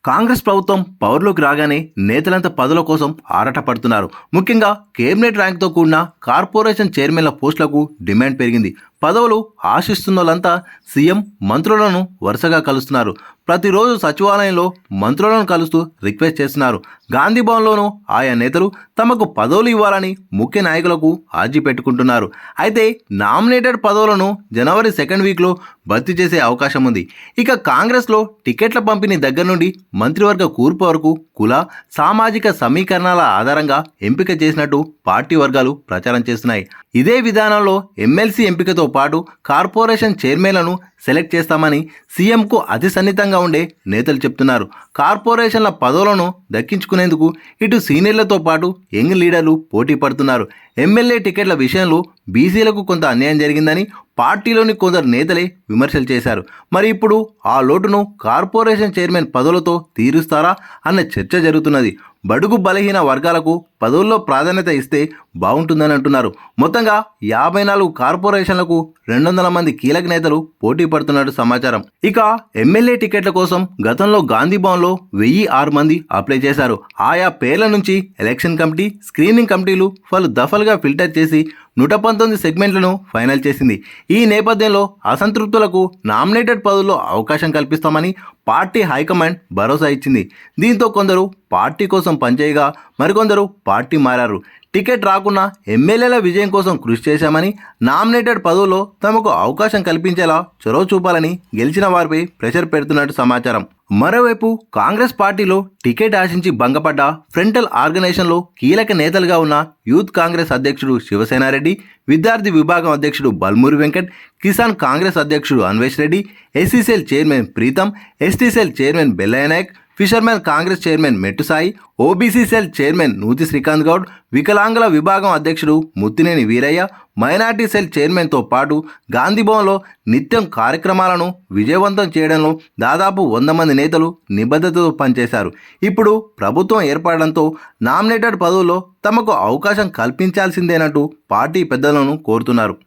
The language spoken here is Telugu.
కాంగ్రెస్ ప్రభుత్వం పవర్లోకి రాగానే నేతలంతా పదవుల కోసం ఆరాటపడుతున్నారు. ముఖ్యంగా కేబినెట్ ర్యాంక్తో కూడిన కార్పొరేషన్ చైర్మన్ల పోస్టులకు డిమాండ్ పెరిగింది. పదవులు ఆశిస్తున్న వాళ్ళంతా సీఎం మంత్రులను వరుసగా కలుస్తున్నారు. ప్రతిరోజు సచివాలయంలో మంత్రులను కలుస్తూ రిక్వెస్ట్ చేస్తున్నారు. గాంధీ భవన్లోనూ ఆయా నేతలు తమకు పదవులు ఇవ్వాలని ముఖ్య నాయకులకు ఆర్జీ పెట్టుకుంటున్నారు. అయితే నామినేటెడ్ పదవులను జనవరి సెకండ్ వీక్లో భర్తీ చేసే అవకాశం ఉంది. ఇక కాంగ్రెస్లో టికెట్ల పంపిణీ దగ్గర నుండి మంత్రివర్గ కూర్పు వరకు కుల సామాజిక సమీకరణాల ఆధారంగా ఎంపిక చేసినట్టు పార్టీ వర్గాలు ప్రచారం చేస్తున్నాయి. ఇదే విధానంలో ఎమ్మెల్సీ ఎంపికతో పాటు కార్పొరేషన్ చైర్మన్లను సెలెక్ట్ చేస్తామని సీఎంకు అతి సన్నిహితంగా ఉండే నేతలు చెప్తున్నారు. కార్పొరేషన్ల పదవులను దక్కించుకునేందుకు ఇటు సీనియర్లతో పాటు యంగ్ లీడర్లు పోటీ పడుతున్నారు. ఎమ్మెల్యే టికెట్ల విషయంలో బీసీలకు కొంత అన్యాయం జరిగిందని పార్టీలోని కొందరు నేతలే విమర్శలు చేశారు. మరి ఇప్పుడు ఆ లోటును కార్పొరేషన్ చైర్మన్ పదవులతో తీరుస్తారా అన్న చర్చ జరుగుతున్నది. బడుగు బలహీన వర్గాలకు పదవుల్లో ప్రాధాన్యత ఇస్తే బాగుంటుందని అంటున్నారు. మొత్తంగా 54 కార్పొరేషన్లకు 200 మంది కీలక నేతలు పోటీ పడుతున్నట్టు సమాచారం. ఇక ఎమ్మెల్యే టికెట్ల కోసం గతంలో గాంధీ భవన్లో 1006 మంది అప్లై చేశారు. ఆయా పేర్ల నుంచి ఎలక్షన్ కమిటీ, స్క్రీనింగ్ కమిటీలు పలు దఫలుగా ఫిల్టర్ చేసి 119 సెగ్మెంట్లను ఫైనల్ చేసింది. ఈ నేపథ్యంలో అసంతృప్తులకు నామినేటెడ్ పదవుల్లో అవకాశం కల్పిస్తామని పార్టీ హైకమాండ్ భరోసా ఇచ్చింది. దీంతో కొందరు పార్టీ కోసం పనిచేయగా మరికొందరు పార్టీ మారారు. టికెట్ రాకున్నా ఎమ్మెల్యేల విజయం కోసం కృషి చేశామని, నామినేటెడ్ పదవుల్లో తమకు అవకాశం కల్పించేలా చొరవ చూపాలని గెలిచిన వారిపై ప్రెషర్ పెడుతున్నట్టు సమాచారం. మరోవైపు కాంగ్రెస్ పార్టీలో టికెట్ ఆశించి భంగపడ్డ ఫ్రంటల్ ఆర్గనైజేషన్లో కీలక నేతలుగా ఉన్న యూత్ కాంగ్రెస్ అధ్యక్షుడు శివసేనారెడ్డి, విద్యార్థి విభాగం అధ్యక్షుడు బల్మూరి వెంకట్, కిసాన్ కాంగ్రెస్ అధ్యక్షుడు Anvesh Reddy, SC cell chairman Preetham, ST cell chairman Bellaiah Naik, fishermen Congress chairman Mettu Sai, OBC cell chairman Nuthi Srikanth Goud, వికలాంగుల విభాగం అధ్యక్షుడు ముత్తినేని వీరయ్య, మైనార్టీ సెల్ చైర్మన్తో పాటు గాంధీభవన్లో నిత్యం కార్యక్రమాలను విజయవంతం చేయడంలో దాదాపు 100 మంది నేతలు నిబద్ధతతో పనిచేశారు. ఇప్పుడు ప్రభుత్వం ఏర్పడడంతో నామినేటెడ్ పదవుల్లో తమకు అవకాశం కల్పించాల్సిందేనంటూ పార్టీ పెద్దలను కోరుతున్నారు.